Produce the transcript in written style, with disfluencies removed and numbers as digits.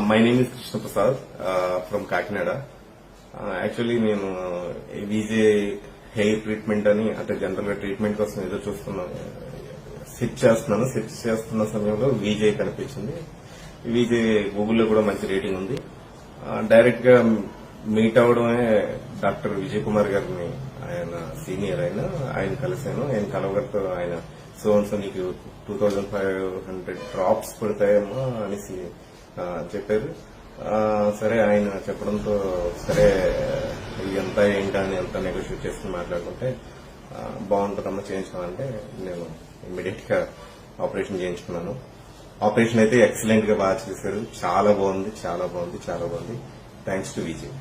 My name is Krishna Prasad from Kakinada. Actually నేను VJ hair treatment అని అంటే జనరల్ గా ట్రీట్మెంట్ కోసం ఏదో చూస్తున్నాను, సెర్చ్ చేస్తున్న సమయంలో విజే కనిపించింది. విజే గూగుల్లో కూడా మంచి రేటింగ్ ఉంది. డైరెక్ట్ గా మీట్ అవడమే డాక్టర్ విజయ్ కుమార్ గారిని, ఆయన సీనియర్, ఆయన కలిశాను. ఆయన కలవగలతో ఆయన సో నీకు 2500 డ్రాప్స్ పడతాయేమో అనేసి చెప్పారు. సరే ఆయన చెప్పడంతో సరే ఎంత ఏంటని ఎంత నెగోషియేట్ చేసుకుని మాట్లాడుకుంటే బాగుంటుందమ్మా చేయించుకోవాలంటే నేను ఇమ్మీడియట్ గా ఆపరేషన్ చేయించుకున్నాను. ఆపరేషన్ అయితే ఎక్సలెంట్ గా బాగా చేశారు. చాలా బాగుంది. Thanks to Vijay.